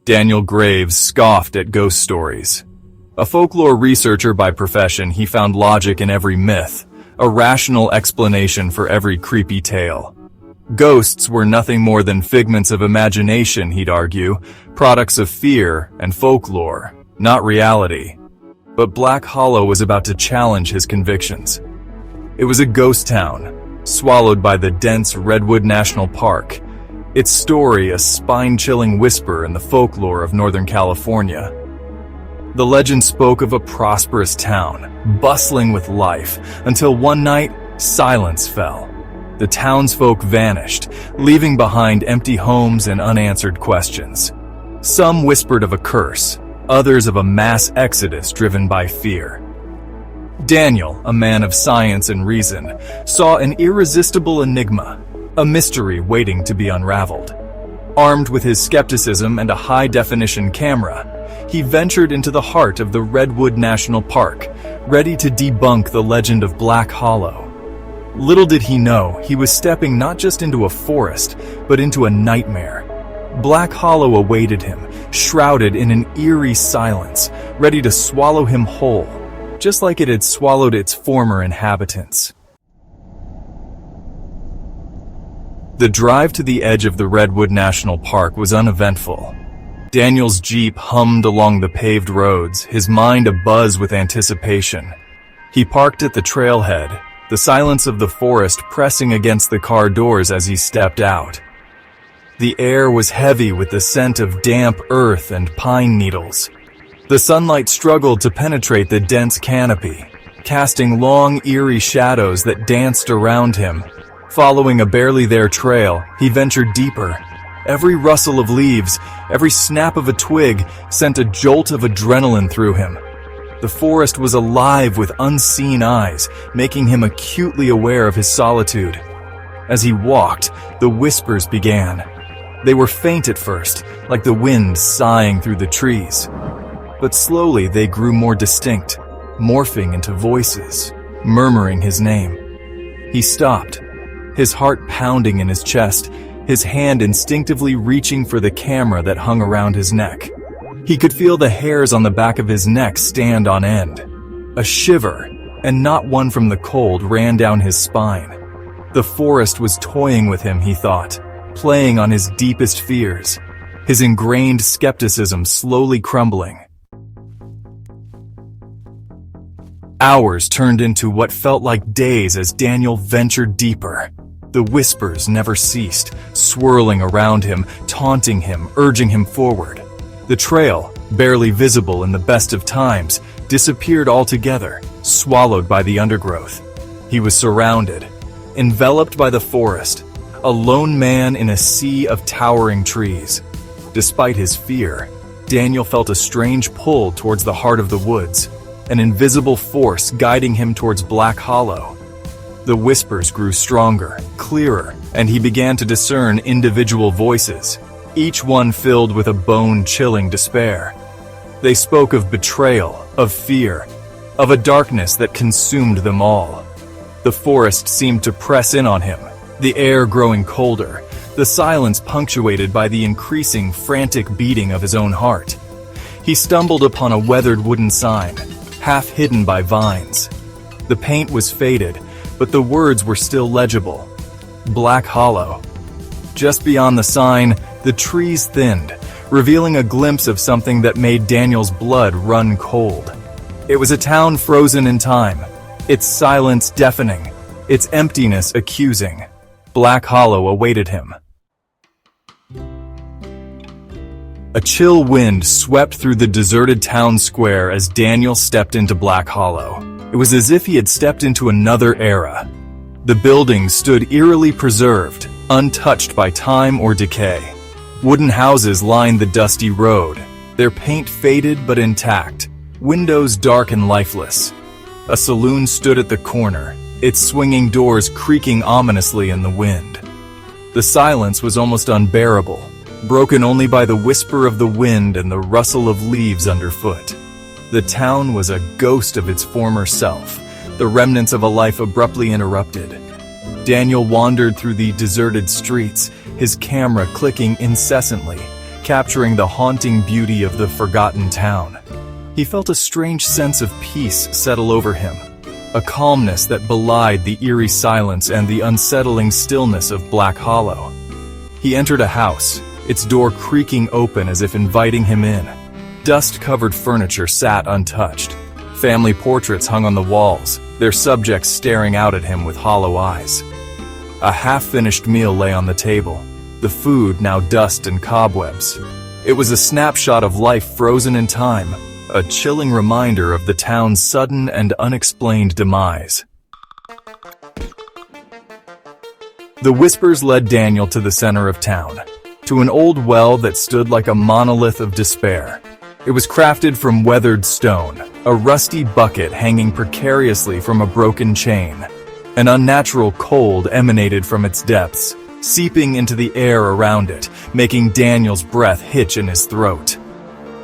Daniel Graves scoffed at ghost stories. A folklore researcher by profession, he found logic in every myth, a rational explanation for every creepy tale. Ghosts were nothing more than figments of imagination, he'd argue, products of fear and folklore, not reality. But Black Hollow was about to challenge his convictions. It was a ghost town, swallowed by the dense Redwood National Park, its story a spine-chilling whisper in the folklore of Northern California. The legend spoke of a prosperous town, bustling with life, until one night, silence fell. The townsfolk vanished, leaving behind empty homes and unanswered questions. Some whispered of a curse, others of a mass exodus driven by fear. Daniel, a man of science and reason, saw an irresistible enigma, a mystery waiting to be unraveled. Armed with his skepticism and a high-definition camera, he ventured into the heart of the Redwood National Park, ready to debunk the legend of Black Hollow. Little did he know, he was stepping not just into a forest, but into a nightmare. Black Hollow awaited him, shrouded in an eerie silence, ready to swallow him whole, just like it had swallowed its former inhabitants. The drive to the edge of the Redwood National Park was uneventful. Daniel's Jeep hummed along the paved roads, his mind abuzz with anticipation. He parked at the trailhead, the silence of the forest pressing against the car doors as he stepped out. The air was heavy with the scent of damp earth and pine needles. The sunlight struggled to penetrate the dense canopy, casting long, eerie shadows that danced around him. Following a barely there trail, he ventured deeper. Every rustle of leaves, every snap of a twig sent a jolt of adrenaline through him. The forest was alive with unseen eyes, making him acutely aware of his solitude. As he walked, the whispers began. They were faint at first, like the wind sighing through the trees. But slowly they grew more distinct, morphing into voices, murmuring his name. He stopped, his heart pounding in his chest, his hand instinctively reaching for the camera that hung around his neck. He could feel the hairs on the back of his neck stand on end. A shiver, and not one from the cold, ran down his spine. The forest was toying with him, he thought, playing on his deepest fears, his ingrained skepticism slowly crumbling. Hours turned into what felt like days as Daniel ventured deeper. The whispers never ceased, swirling around him, taunting him, urging him forward. The trail, barely visible in the best of times, disappeared altogether, swallowed by the undergrowth. He was surrounded, enveloped by the forest, a lone man in a sea of towering trees. Despite his fear, Daniel felt a strange pull towards the heart of the woods, an invisible force guiding him towards Black Hollow. The whispers grew stronger, clearer, and he began to discern individual voices, each one filled with a bone-chilling despair. They spoke of betrayal, of fear, of a darkness that consumed them all. The forest seemed to press in on him, the air growing colder, the silence punctuated by the increasing, frantic beating of his own heart. He stumbled upon a weathered wooden sign, half hidden by vines. The paint was faded, but the words were still legible. Black Hollow. Just beyond the sign, the trees thinned, revealing a glimpse of something that made Daniel's blood run cold. It was a town frozen in time, its silence deafening, its emptiness accusing. Black Hollow awaited him. A chill wind swept through the deserted town square as Daniel stepped into Black Hollow. It was as if he had stepped into another era. The buildings stood eerily preserved, untouched by time or decay. Wooden houses lined the dusty road, their paint faded but intact, windows dark and lifeless. A saloon stood at the corner, its swinging doors creaking ominously in the wind. The silence was almost unbearable, broken only by the whisper of the wind and the rustle of leaves underfoot. The town was a ghost of its former self, the remnants of a life abruptly interrupted. Daniel wandered through the deserted streets, his camera clicking incessantly, capturing the haunting beauty of the forgotten town. He felt a strange sense of peace settle over him, a calmness that belied the eerie silence and the unsettling stillness of Black Hollow. He entered a house, its door creaking open as if inviting him in. Dust-covered furniture sat untouched. Family portraits hung on the walls, their subjects staring out at him with hollow eyes. A half-finished meal lay on the table, the food now dust and cobwebs. It was a snapshot of life frozen in time, a chilling reminder of the town's sudden and unexplained demise. The whispers led Daniel to the center of town, to an old well that stood like a monolith of despair. It was crafted from weathered stone, a rusty bucket hanging precariously from a broken chain. An unnatural cold emanated from its depths, seeping into the air around it, making Daniel's breath hitch in his throat.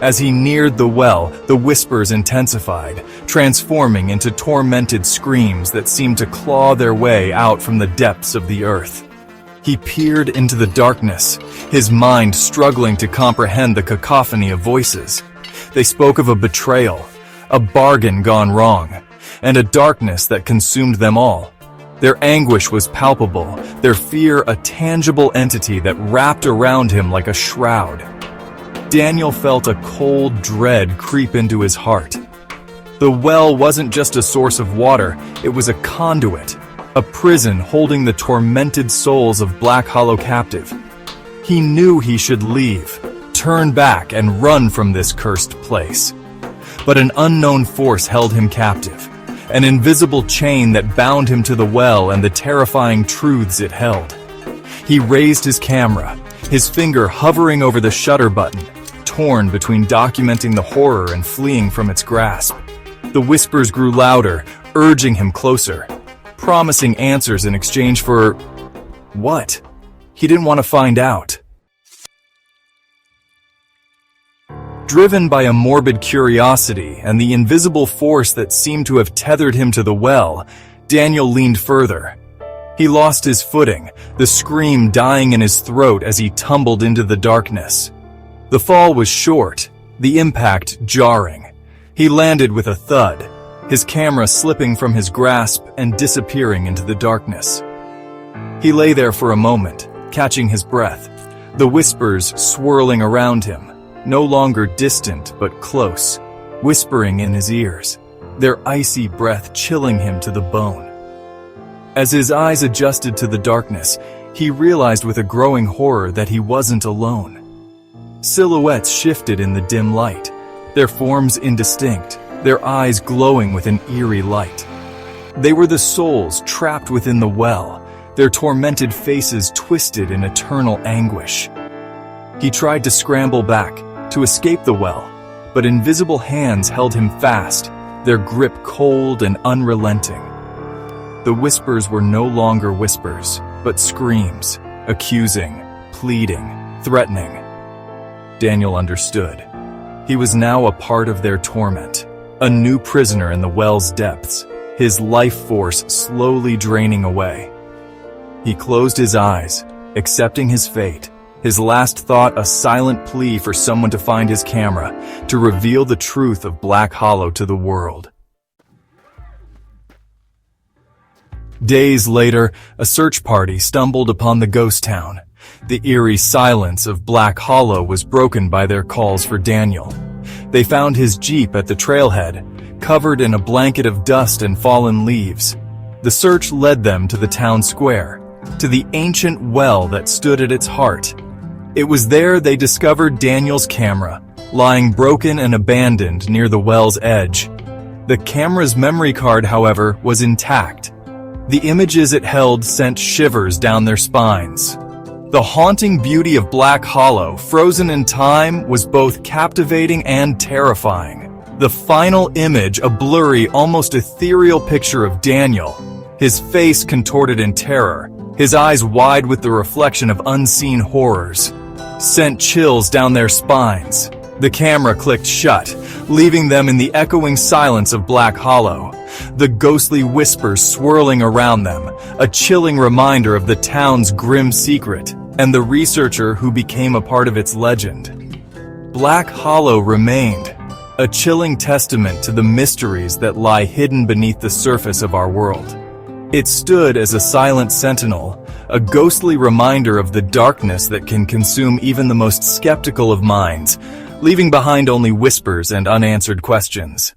As he neared the well, the whispers intensified, transforming into tormented screams that seemed to claw their way out from the depths of the earth. He peered into the darkness, his mind struggling to comprehend the cacophony of voices. They spoke of a betrayal, a bargain gone wrong, and a darkness that consumed them all. Their anguish was palpable, their fear a tangible entity that wrapped around him like a shroud. Daniel felt a cold dread creep into his heart. The well wasn't just a source of water, it was a conduit, a prison holding the tormented souls of Black Hollow captive. He knew he should leave, turn back and run from this cursed place. But an unknown force held him captive, an invisible chain that bound him to the well and the terrifying truths it held. He raised his camera, his finger hovering over the shutter button, torn between documenting the horror and fleeing from its grasp. The whispers grew louder, urging him closer, promising answers in exchange for... what? He didn't want to find out. Driven by a morbid curiosity and the invisible force that seemed to have tethered him to the well, Daniel leaned further. He lost his footing, the scream dying in his throat as he tumbled into the darkness. The fall was short, the impact jarring. He landed with a thud, his camera slipping from his grasp and disappearing into the darkness. He lay there for a moment, catching his breath, the whispers swirling around him, no longer distant but close, whispering in his ears, their icy breath chilling him to the bone. As his eyes adjusted to the darkness, he realized with a growing horror that he wasn't alone. Silhouettes shifted in the dim light, their forms indistinct, their eyes glowing with an eerie light. They were the souls trapped within the well, their tormented faces twisted in eternal anguish. He tried to scramble back, to escape the well, but invisible hands held him fast, their grip cold and unrelenting. The whispers were no longer whispers, but screams, accusing, pleading, threatening. Daniel understood. He was now a part of their torment, a new prisoner in the well's depths, his life force slowly draining away. He closed his eyes, accepting his fate, his last thought a silent plea for someone to find his camera, to reveal the truth of Black Hollow to the world. Days later, a search party stumbled upon the ghost town. The eerie silence of Black Hollow was broken by their calls for Daniel. They found his jeep at the trailhead, covered in a blanket of dust and fallen leaves. The search led them to the town square, to the ancient well that stood at its heart. It was there they discovered Daniel's camera, lying broken and abandoned near the well's edge. The camera's memory card, however, was intact. The images it held sent shivers down their spines. The haunting beauty of Black Hollow, frozen in time, was both captivating and terrifying. The final image, a blurry, almost ethereal picture of Daniel, his face contorted in terror, his eyes wide with the reflection of unseen horrors, sent chills down their spines. The camera clicked shut, leaving them in the echoing silence of Black Hollow, the ghostly whispers swirling around them, a chilling reminder of the town's grim secret. and the researcher who became a part of its legend. Black Hollow remained, a chilling testament to the mysteries that lie hidden beneath the surface of our world. It stood as a silent sentinel, a ghostly reminder of the darkness that can consume even the most skeptical of minds, leaving behind only whispers and unanswered questions.